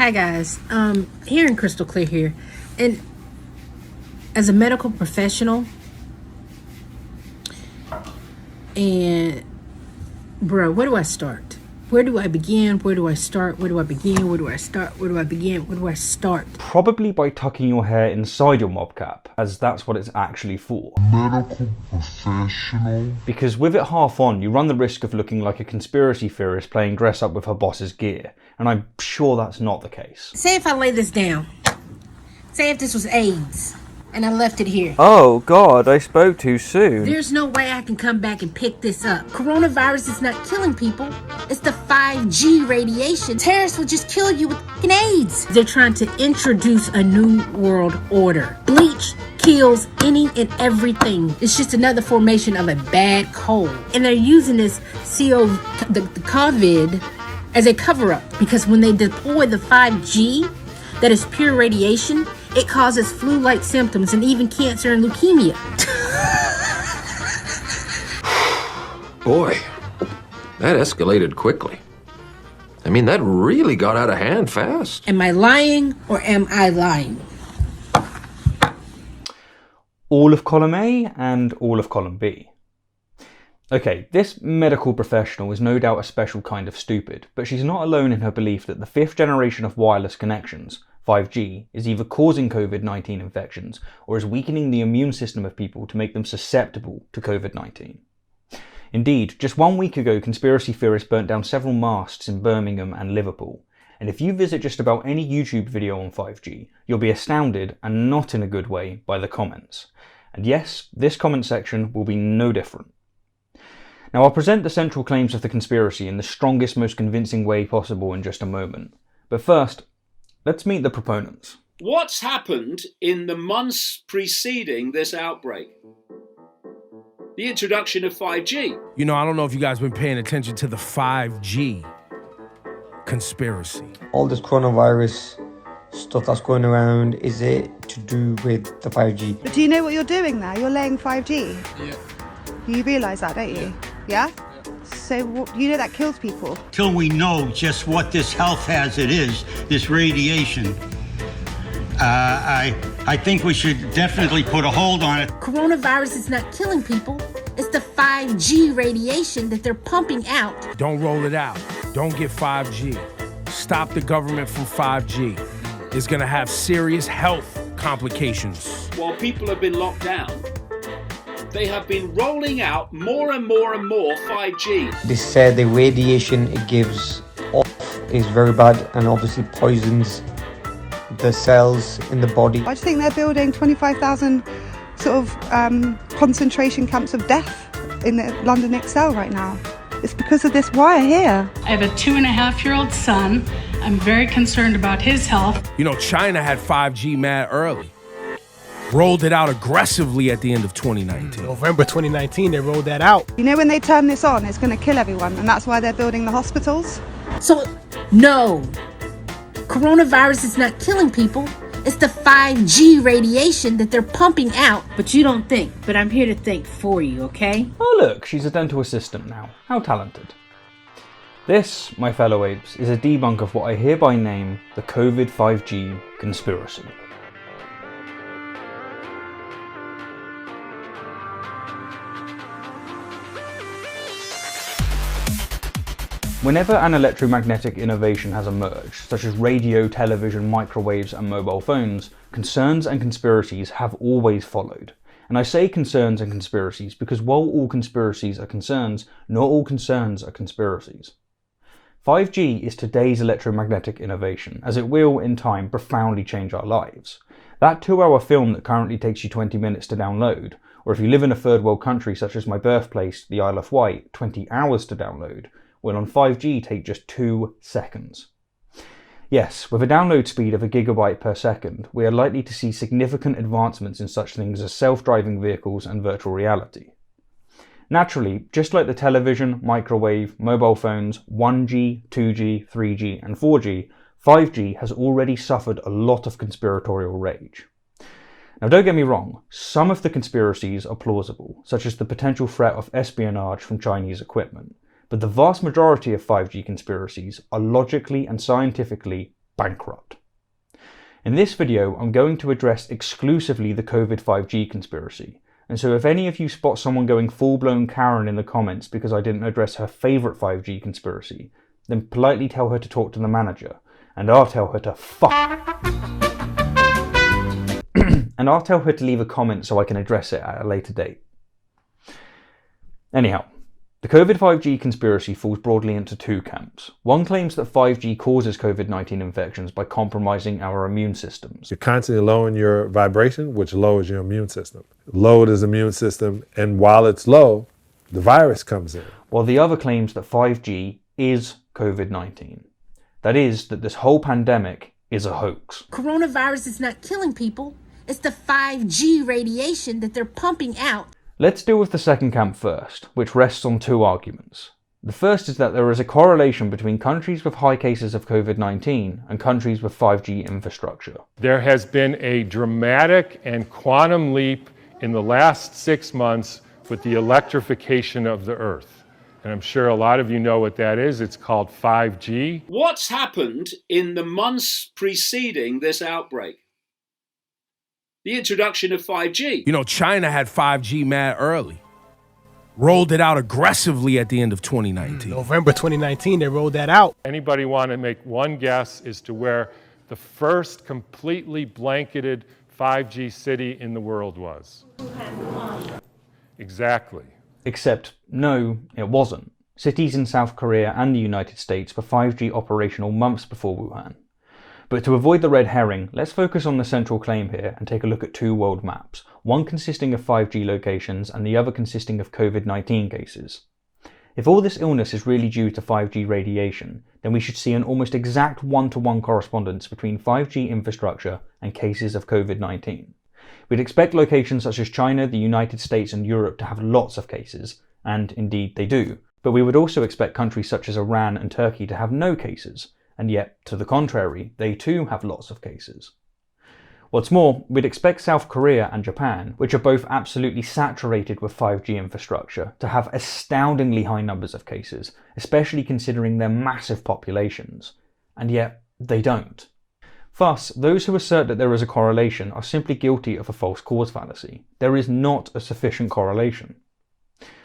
Hi guys, hearing crystal clear here, and as a medical professional, and bro, where do I start? Where do I begin? Where do I start? Where do I begin? Where do I start? Where do I begin? Where do I start? Probably by tucking your hair inside your mob cap, as that's what it's actually for. Medical professional. Because with it half on, you run the risk of looking like a conspiracy theorist playing dress up with her boss's gear, and I'm sure that's not the case. Say if I lay this down. Say if this was AIDS, and I left it here. Oh god, I spoke too soon. There's no way I can come back and pick this up. Coronavirus is not killing people. It's the 5G radiation. Terrorists will just kill you with fucking AIDS. They're trying to introduce a new world order. Bleach kills any and everything. It's just another formation of a bad cold. And they're using this the COVID as a cover-up. Because when they deploy the 5G, that is pure radiation, it causes flu-like symptoms and even cancer and leukemia. Boy, that escalated quickly. I mean, that really got out of hand fast. Am I lying or am I lying? All of column A and all of column B. Okay, this medical professional is no doubt a special kind of stupid, but she's not alone in her belief that the 5th generation of wireless connections, 5G, is either causing COVID-19 infections or is weakening the immune system of people to make them susceptible to COVID-19. Indeed, just 1 week ago, conspiracy theorists burnt down several masts in Birmingham and Liverpool, and if you visit just about any YouTube video on 5G, you'll be astounded, and not in a good way, by the comments. And yes, this comment section will be no different. Now, I'll present the central claims of the conspiracy in the strongest, most convincing way possible in just a moment. But first, let's meet the proponents. What's happened in the months preceding this outbreak? The introduction of 5G. You know, I don't know if you guys been paying attention to the 5G conspiracy. All this coronavirus stuff that's going around, is it to do with the 5G? But do you know what you're doing there? You're laying 5G. Yeah. You realise that, don't you? Yeah? So you know that kills people. Till we know just what this health hazard is, this radiation, I think we should definitely put a hold on it. Coronavirus is not killing people. It's the 5G radiation that they're pumping out. Don't roll it out. Don't get 5G. Stop the government from 5G. It's gonna have serious health complications. While people have been locked down, they have been rolling out more and more and more 5G. They said the radiation it gives off is very bad and obviously poisons the cells in the body. I just think they're building 25,000 sort of concentration camps of death in the London Excel right now. It's because of this wire here. I have a 2.5-year-old son. I'm very concerned about his health. You know, China had 5G mad early. Rolled it out aggressively at the end of 2019. November 2019, they rolled that out. You know, when they turn this on, it's going to kill everyone, and that's why they're building the hospitals. So, no. Coronavirus is not killing people. It's the 5G radiation that they're pumping out. But you don't think. But I'm here to think for you, okay? Oh look, she's a dental assistant now. How talented. This, my fellow apes, is a debunk of what I hereby name the COVID 5G conspiracy. Whenever an electromagnetic innovation has emerged, such as radio, television, microwaves and mobile phones, concerns and conspiracies have always followed. And I say concerns and conspiracies because while all conspiracies are concerns, not all concerns are conspiracies. 5G is today's electromagnetic innovation, as it will, in time, profoundly change our lives. That 2-hour film that currently takes you 20 minutes to download, or if you live in a third world country such as my birthplace, the Isle of Wight, 20 hours to download, will on 5G take just 2 seconds. Yes, with a download speed of 1 gigabyte per second, we are likely to see significant advancements in such things as self-driving vehicles and virtual reality. Naturally, just like the television, microwave, mobile phones, 1G, 2G, 3G and 4G, 5G has already suffered a lot of conspiratorial rage. Now don't get me wrong, some of the conspiracies are plausible, such as the potential threat of espionage from Chinese equipment, but the vast majority of 5G conspiracies are logically and scientifically bankrupt. In this video, I'm going to address exclusively the COVID 5G conspiracy, and so if any of you spot someone going full-blown Karen in the comments because I didn't address her favourite 5G conspiracy, then politely tell her to talk to the manager, and I'll tell her to and I'll tell her to leave a comment so I can address it at a later date. Anyhow, the COVID 5G conspiracy falls broadly into two camps. One claims that 5G causes COVID-19 infections by compromising our immune systems. You're constantly lowering your vibration, which lowers your immune system. Lowered his immune system, and while it's low, the virus comes in. While the other claims that 5G is COVID-19. That is, that this whole pandemic is a hoax. Coronavirus is not killing people. It's the 5G radiation that they're pumping out. Let's deal with the second camp first, which rests on two arguments. The first is that there is a correlation between countries with high cases of COVID-19 and countries with 5G infrastructure. There has been a dramatic and quantum leap in the last 6 months with the electrification of the Earth. And I'm sure a lot of you know what that is. It's called 5G. What's happened in the months preceding this outbreak? The introduction of 5G. You know, China had 5G mad early. Rolled it out aggressively at the end of 2019. November 2019, they rolled that out. Anybody want to make one guess as to where the first completely blanketed 5G city in the world was? Exactly. Except, no, it wasn't. Cities in South Korea and the United States were 5G operational months before Wuhan. But to avoid the red herring, let's focus on the central claim here and take a look at two world maps, one consisting of 5G locations and the other consisting of COVID-19 cases. If all this illness is really due to 5G radiation, then we should see an almost exact one-to-one correspondence between 5G infrastructure and cases of COVID-19. We'd expect locations such as China, the United States and Europe to have lots of cases, and indeed they do, but we would also expect countries such as Iran and Turkey to have no cases. And yet, to the contrary, they too have lots of cases. What's more, we'd expect South Korea and Japan, which are both absolutely saturated with 5G infrastructure, to have astoundingly high numbers of cases, especially considering their massive populations. And yet, they don't. Thus, those who assert that there is a correlation are simply guilty of a false cause fallacy. There is not a sufficient correlation.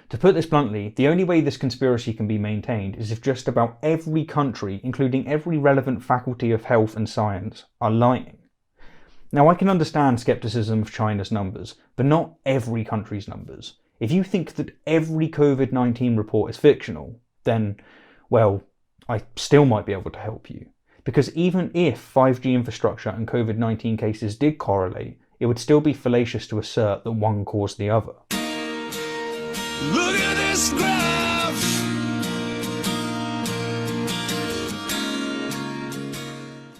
To put this bluntly, the only way this conspiracy can be maintained is if just about every country, including every relevant faculty of health and science, are lying. Now, I can understand skepticism of China's numbers, but not every country's numbers. If you think that every COVID-19 report is fictional, then, well, I still might be able to help you. Because even if 5G infrastructure and COVID-19 cases did correlate, it would still be fallacious to assert that one caused the other. Look at this graph.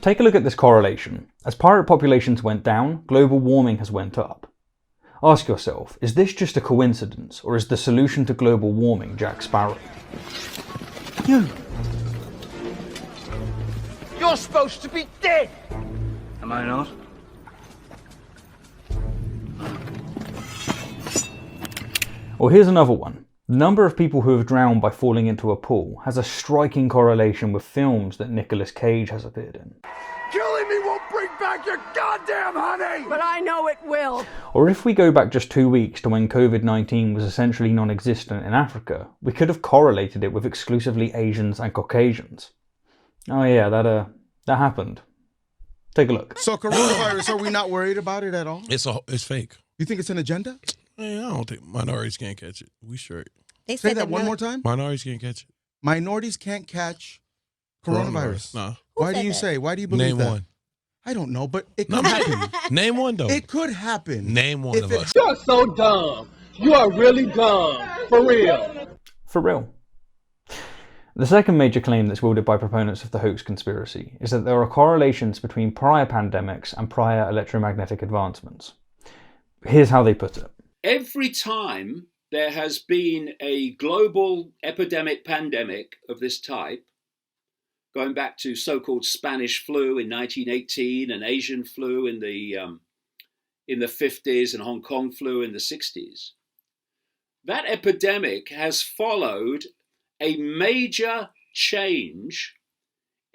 Take a look at this correlation. As pirate populations went down, global warming has went up. Ask yourself, is this just a coincidence, or is the solution to global warming Jack Sparrow? You're supposed to be dead. Am I not? Or here's another one. The number of people who have drowned by falling into a pool has a striking correlation with films that Nicolas Cage has appeared in. Killing me won't bring back your goddamn honey! But I know it will. Or if we go back just 2 weeks to when COVID-19 was essentially non-existent in Africa, we could have correlated it with exclusively Asians and Caucasians. Oh yeah, that happened. Take a look. So coronavirus, are we not worried about it at all? It's fake. You think it's an agenda? Man, I don't think minorities can't catch it. We straight. They Say that one more time. Minorities can't catch it. Minorities can't catch coronavirus. No. Why do you say? Why do you believe Name that? one. I don't know, but it could happen. Name one though. It could happen. Name one of us. You're so dumb. You are really dumb. For real. For real. The second major claim that's wielded by proponents of the hoax conspiracy is that there are correlations between prior pandemics and prior electromagnetic advancements. Here's how they put it. Every time there has been a global epidemic pandemic of this type, going back to so-called Spanish flu in 1918 and Asian flu in the 50s and Hong Kong flu in the 60s, that epidemic has followed a major change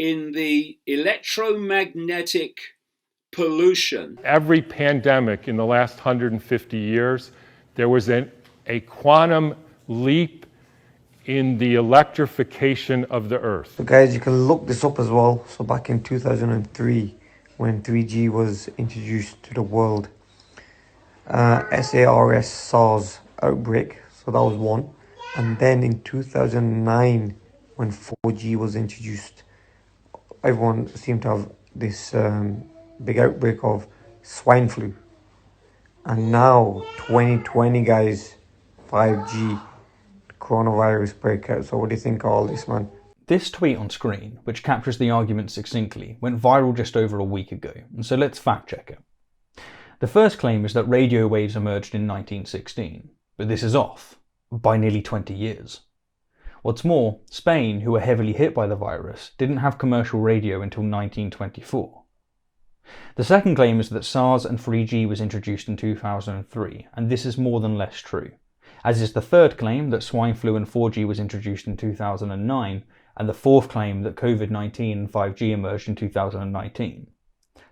in the electromagnetic pollution. Every pandemic in the last 150 years, there was a quantum leap in the electrification of the Earth. So guys, you can look this up as well. So back in 2003, when 3G was introduced to the world, SARS outbreak, so that was one. And then in 2009, when 4G was introduced, everyone seemed to have this big outbreak of swine flu. And now, 2020, guys, 5G, coronavirus breakout. So what do you think of all this, man? This tweet on screen, which captures the argument succinctly, went viral just over a week ago, and so let's fact check it. The first claim is that radio waves emerged in 1916, but this is off by nearly 20 years. What's more, Spain, who were heavily hit by the virus, didn't have commercial radio until 1924. The second claim is that SARS and 3G was introduced in 2003, and this is more than less true, as is the third claim that swine flu and 4G was introduced in 2009, and the fourth claim that COVID-19 and 5G emerged in 2019.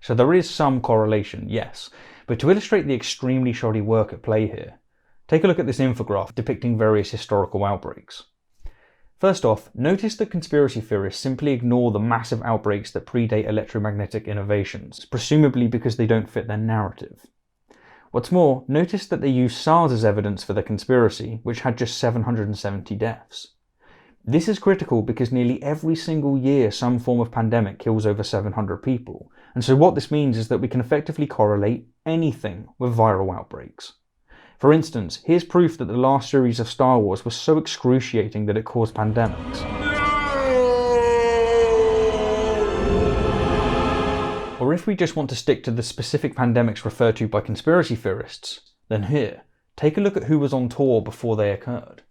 So there is some correlation, yes, but to illustrate the extremely shoddy work at play here, take a look at this infographic depicting various historical outbreaks. First off, notice that conspiracy theorists simply ignore the massive outbreaks that predate electromagnetic innovations, presumably because they don't fit their narrative. What's more, notice that they use SARS as evidence for the conspiracy, which had just 770 deaths. This is critical because nearly every single year some form of pandemic kills over 700 people, and so what this means is that we can effectively correlate anything with viral outbreaks. For instance, here's proof that the last series of Star Wars was so excruciating that it caused pandemics. Or if we just want to stick to the specific pandemics referred to by conspiracy theorists, then here, take a look at who was on tour before they occurred.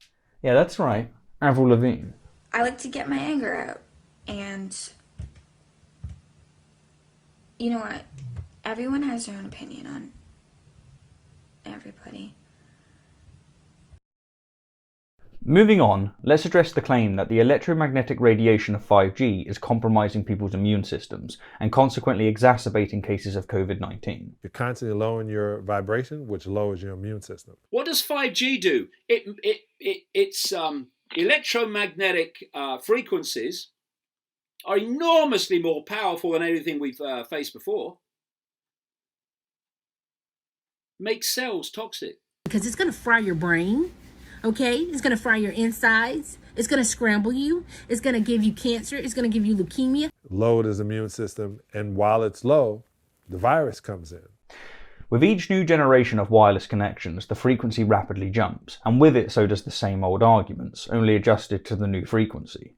Yeah, that's right, Avril Lavigne. I like to get my anger out, and you know what? Everyone has their own opinion on everybody. Moving on, let's address the claim that the electromagnetic radiation of 5G is compromising people's immune systems and consequently exacerbating cases of COVID-19. You're constantly lowering your vibration, which lowers your immune system. What does 5G do? Its electromagnetic frequencies are enormously more powerful than anything we've faced before. Makes cells toxic. Because it's going to fry your brain, okay? It's going to fry your insides. It's going to scramble you. It's going to give you cancer. It's going to give you leukemia. Lowered his immune system, and while it's low, the virus comes in. With each new generation of wireless connections, the frequency rapidly jumps, and with it so does the same old arguments, only adjusted to the new frequency.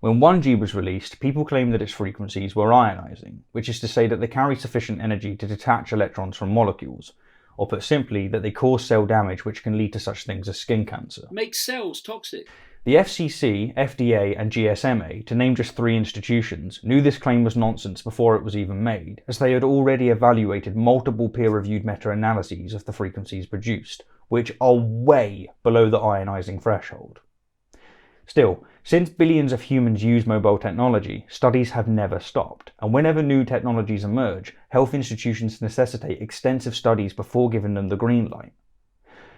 When 1G was released, people claimed that its frequencies were ionizing, which is to say that they carry sufficient energy to detach electrons from molecules, or put simply, that they cause cell damage which can lead to such things as skin cancer. Makes cells toxic. The FCC, FDA and GSMA, to name just 3 institutions, knew this claim was nonsense before it was even made, as they had already evaluated multiple peer-reviewed meta-analyses of the frequencies produced, which are way below the ionizing threshold. Still, since billions of humans use mobile technology, studies have never stopped, and whenever new technologies emerge, health institutions necessitate extensive studies before giving them the green light.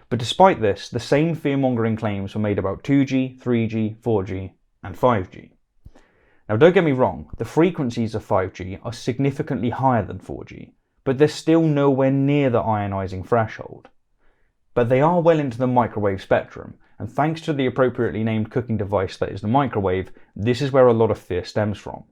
But despite this, the same fear-mongering claims were made about 2G, 3G, 4G, and 5G. Now don't get me wrong, the frequencies of 5G are significantly higher than 4G, but they're still nowhere near the ionizing threshold. But they are well into the microwave spectrum, and thanks to the appropriately named cooking device that is the microwave, this is where a lot of fear stems from.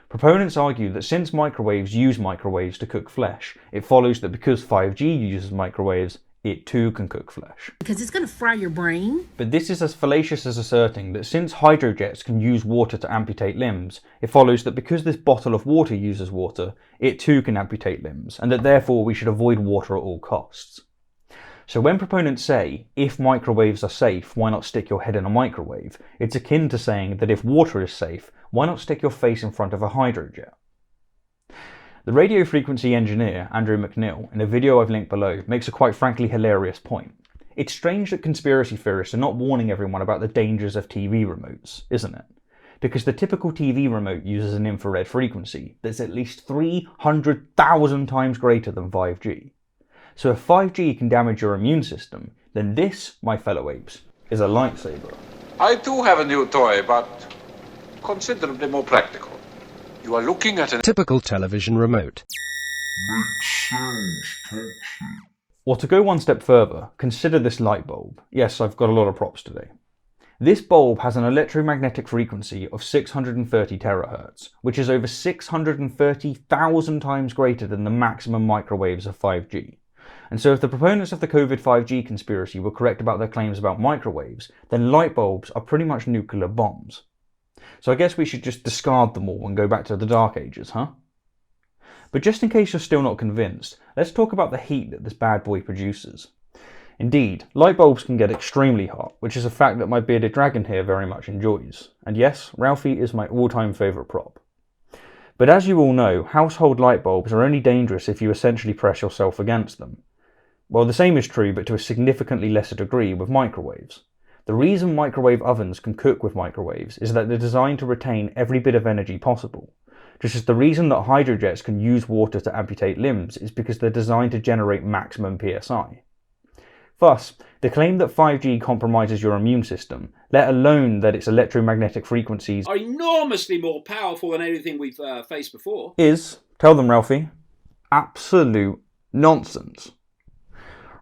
Proponents argue that since microwaves use microwaves to cook flesh, it follows that because 5G uses microwaves, it too can cook flesh. Because it's going to fry your brain. But this is as fallacious as asserting that since hydrojets can use water to amputate limbs, it follows that because this bottle of water uses water, it too can amputate limbs, and that therefore we should avoid water at all costs. So when proponents say, if microwaves are safe, why not stick your head in a microwave? It's akin to saying that if water is safe, why not stick your face in front of a hydrojet? The radio frequency engineer, Andrew McNeil, in a video I've linked below, makes a quite frankly hilarious point. It's strange that conspiracy theorists are not warning everyone about the dangers of TV remotes, isn't it? because the typical TV remote uses an infrared frequency that's at least 300,000 times greater than 5G. So if 5G can damage your immune system, then this, my fellow apes, is a lightsaber. I too have a new toy, but considerably more practical. You are looking at a typical television remote. Makes sense, don't you? Or to go one step further, consider this light bulb. Yes, I've got a lot of props today. This bulb has an electromagnetic frequency of 630 terahertz, which is over 630,000 times greater than the maximum microwaves of 5G. And so if the proponents of the COVID 5G conspiracy were correct about their claims about microwaves, then light bulbs are pretty much nuclear bombs. So I guess we should just discard them all and go back to the Dark Ages, huh? But just in case you're still not convinced, let's talk about the heat that this bad boy produces. Indeed, light bulbs can get extremely hot, which is a fact that my bearded dragon here very much enjoys. And yes, Ralphie is my all-time favourite prop. But as you all know, household light bulbs are only dangerous if you essentially press yourself against them. Well, the same is true, but to a significantly lesser degree with microwaves. The reason microwave ovens can cook with microwaves is that they're designed to retain every bit of energy possible. Just as the reason that hydrojets can use water to amputate limbs is because they're designed to generate maximum PSI. Thus, the claim that 5G compromises your immune system, let alone that its electromagnetic frequencies are enormously more powerful than anything we've faced before, is, tell them Ralphie, absolute nonsense.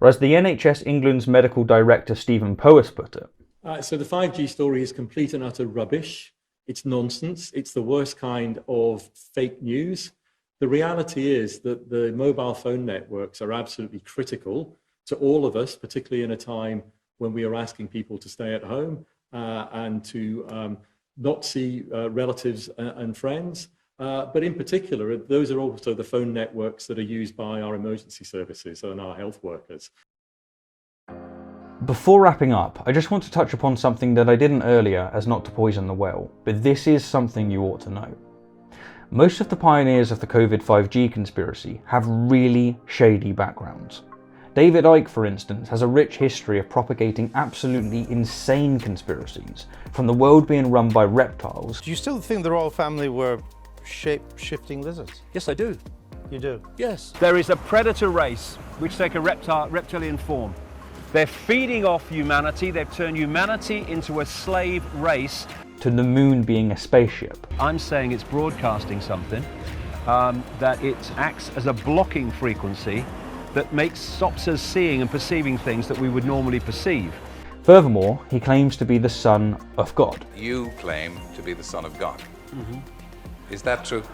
Or as the NHS England's medical director Stephen Powis put it. So the 5G story is complete and utter rubbish. It's nonsense. It's the worst kind of fake news. The reality is that the mobile phone networks are absolutely critical to all of us, particularly in a time when we are asking people to stay at home and to not see relatives and friends. But in particular, those are also the phone networks that are used by our emergency services and our health workers. Before wrapping up, I just want to touch upon something that I didn't earlier as not to poison the well, but this is something you ought to know. Most of the pioneers of the COVID 5G conspiracy have really shady backgrounds. David Icke, for instance, has a rich history of propagating absolutely insane conspiracies, from the world being run by reptiles. Do you still think the royal family were shape-shifting lizards? Yes, I do. You do? Yes. There is a predator race which take a reptilian form. They're feeding off humanity. They've turned humanity into a slave race. To the moon being a spaceship. I'm saying it's broadcasting something, that it acts as a blocking frequency that stops us seeing and perceiving things that we would normally perceive. Furthermore, he claims to be the son of God. You claim to be the son of God. Mm-hmm. Is that true?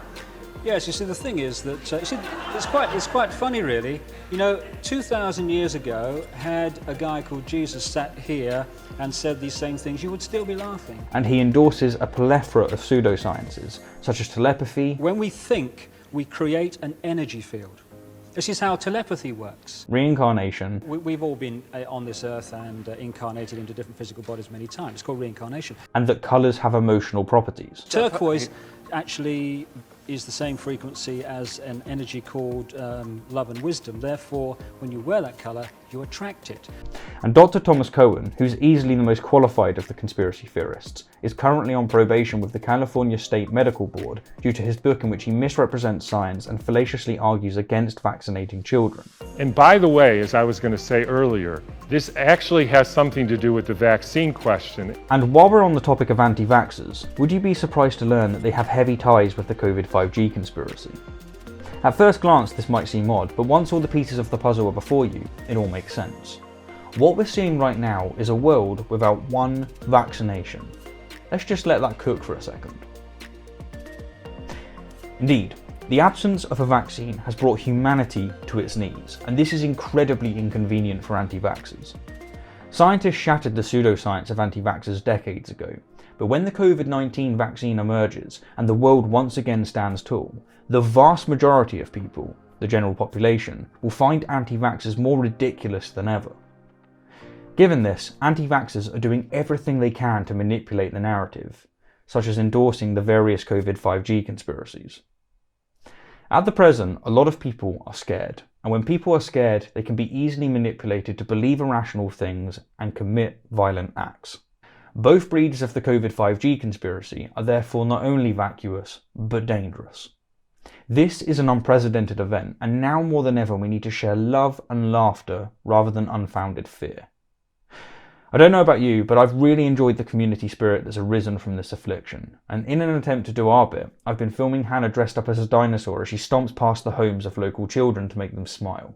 Yes, you see, the thing is that it's quite funny, really. You know, 2,000 years ago, had a guy called Jesus sat here and said these same things, you would still be laughing. And he endorses a plethora of pseudosciences, such as telepathy. When we think, we create an energy field. This is how telepathy works. Reincarnation. We've all been on this earth and incarnated into different physical bodies many times. It's called reincarnation. And that colours have emotional properties. Turquoise actually is the same frequency as an energy called love and wisdom. Therefore, when you wear that colour, you attract it. And Dr. Thomas Cohen, who's easily the most qualified of the conspiracy theorists, is currently on probation with the California State Medical Board due to his book in which he misrepresents science and fallaciously argues against vaccinating children. And by the way, as I was going to say earlier, this actually has something to do with the vaccine question. And while we're on the topic of anti-vaxxers, would you be surprised to learn that they have heavy ties with the COVID 5G conspiracy? At first glance this might seem odd, but once all the pieces of the puzzle are before you, it all makes sense. What we're seeing right now is a world without one vaccination. Let's just let that cook for a second. Indeed, the absence of a vaccine has brought humanity to its knees, and this is incredibly inconvenient for anti-vaxxers. Scientists shattered the pseudoscience of anti-vaxxers decades ago, but when the COVID-19 vaccine emerges and the world once again stands tall, the vast majority of people, the general population, will find anti-vaxxers more ridiculous than ever. Given this, anti-vaxxers are doing everything they can to manipulate the narrative, such as endorsing the various COVID 5G conspiracies. At the present, a lot of people are scared, and when people are scared, they can be easily manipulated to believe irrational things and commit violent acts. Both breeds of the COVID 5G conspiracy are therefore not only vacuous, but dangerous. This is an unprecedented event, and now more than ever we need to share love and laughter rather than unfounded fear. I don't know about you, but I've really enjoyed the community spirit that's arisen from this affliction, and in an attempt to do our bit, I've been filming Hannah dressed up as a dinosaur as she stomps past the homes of local children to make them smile.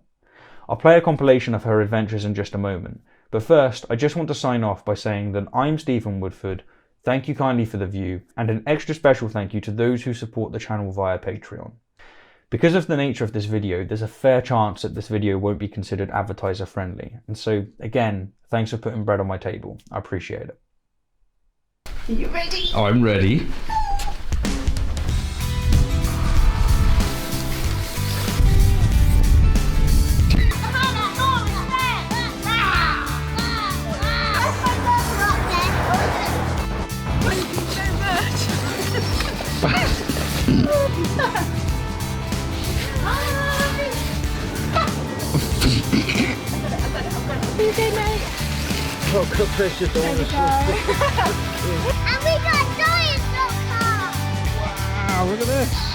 I'll play a compilation of her adventures in just a moment, but first I just want to sign off by saying that I'm Stephen Woodford, thank you kindly for the view, and an extra special thank you to those who support the channel via Patreon. Because of the nature of this video, there's a fair chance that this video won't be considered advertiser friendly, and so again, thanks for putting bread on my table, I appreciate it. Are you ready? Oh, I'm ready. Oh, good pressure, And we got dinosaur cars! Wow, look at this.